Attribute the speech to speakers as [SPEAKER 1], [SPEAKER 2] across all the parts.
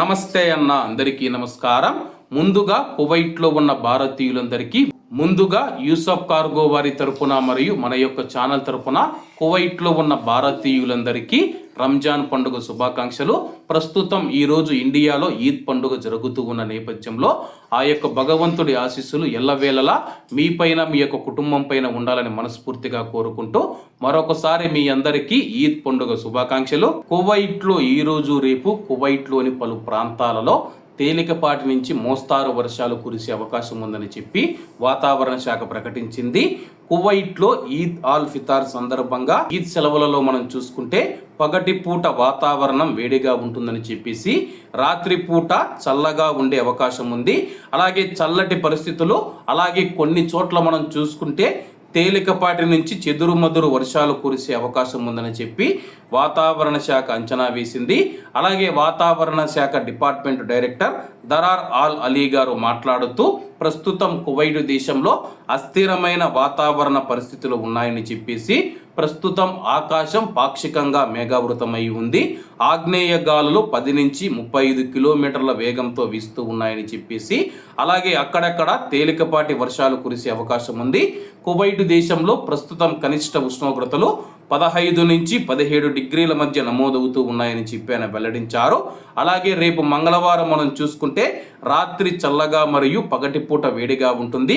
[SPEAKER 1] నమస్తే అన్న, అందరికీ నమస్కారం. ముందుగా కువైట్లో ఉన్న భారతీయులందరికీ ముందుగా యూసఫ్ కార్గో వారి తరపున మరియు మన యొక్క ఛానల్ తరపున కువైట్లో ఉన్న భారతీయులందరికీ రంజాన్ పండుగ శుభాకాంక్షలు. ప్రస్తుతం ఈరోజు ఇండియాలో ఈద్ పండుగ జరుగుతూ ఉన్న నేపథ్యంలో ఆ యొక్క భగవంతుడి ఆశీస్సులు ఎల్లవేళలా మీపైన, మీ యొక్క కుటుంబం పైన ఉండాలని మనస్ఫూర్తిగా కోరుకుంటూ మరొకసారి మీ అందరికీ ఈద్ పండుగ శుభాకాంక్షలు. కువైట్లో ఈరోజు రేపు కువైట్లోని పలు ప్రాంతాలలో తేలికపాటి నుంచి మోస్తారు వర్షాలు కురిసే అవకాశం ఉందని చెప్పి వాతావరణ శాఖ ప్రకటించింది. కువైట్లో ఈద్ ఆల్ ఫితార్ సందర్భంగా ఈద్ సెలవులలో మనం చూసుకుంటే పగటి పూట వాతావరణం వేడిగా ఉంటుందని చెప్పేసి రాత్రి పూట చల్లగా ఉండే అవకాశం ఉంది. అలాగే చల్లటి పరిస్థితులు, అలాగే కొన్ని చోట్ల మనం చూసుకుంటే తేలికపాటి నుంచి చెదురుమదురు వర్షాలు కురిసే అవకాశం ఉందని చెప్పి వాతావరణ శాఖ అంచనా వేసింది. అలాగే వాతావరణ శాఖ డిపార్ట్మెంట్ డైరెక్టర్ దరార్ ఆల్ అలీ గారు మాట్లాడుతూ ప్రస్తుతం కువైట్ దేశంలో అస్థిరమైన వాతావరణ పరిస్థితులు ఉన్నాయని చెప్పేసి ప్రస్తుతం ఆకాశం పాక్షికంగా మేఘావృతమై ఉంది. ఆగ్నేయ గాలులు 10 నుంచి 35 కిలోమీటర్ల వేగంతో వీస్తూ ఉన్నాయని చెప్పేసి అలాగే అక్కడక్కడ తేలికపాటి వర్షాలు కురిసే అవకాశం ఉంది. కువైట్ దేశంలో ప్రస్తుతం కనిష్ట ఉష్ణోగ్రతలు 15 నుంచి 17 డిగ్రీల మధ్య నమోదవుతూ ఉన్నాయని చెప్పి ఆయన వెల్లడించారు. అలాగే రేపు మంగళవారం మనం చూసుకుంటే రాత్రి చల్లగా మరియు పగటిపూట వేడిగా ఉంటుంది.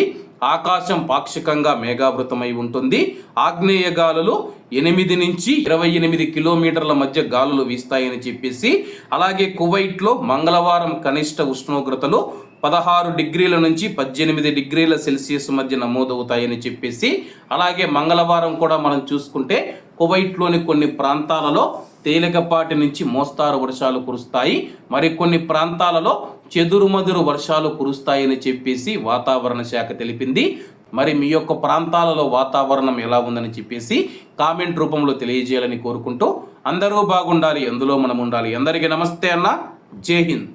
[SPEAKER 1] ఆకాశం పాక్షికంగా మేఘావృతమై ఉంటుంది. ఆగ్నేయ గాలులు 8 నుంచి 28 కిలోమీటర్ల మధ్య గాలులు వీస్తాయని చెప్పేసి అలాగే కువైట్లో మంగళవారం కనిష్ట ఉష్ణోగ్రతలు 16 డిగ్రీల నుంచి 18 డిగ్రీల సెల్సియస్ మధ్య నమోదవుతాయని చెప్పేసి అలాగే మంగళవారం కూడా మనం చూసుకుంటే కువైట్లోని కొన్ని ప్రాంతాలలో తేలికపాటి నుంచి మోస్తారు వర్షాలు కురుస్తాయి. మరికొన్ని ప్రాంతాలలో చెదురుమదురు వర్షాలు కురుస్తాయని చెప్పేసి వాతావరణ శాఖ తెలిపింది. మరి మీ యొక్క ప్రాంతాలలో వాతావరణం ఎలా ఉందని చెప్పేసి కామెంట్ రూపంలో తెలియజేయాలని కోరుకుంటూ అందరూ బాగుండాలి, అందులో మనం ఉండాలి. అందరికీ నమస్తే అన్న, జై హింద్.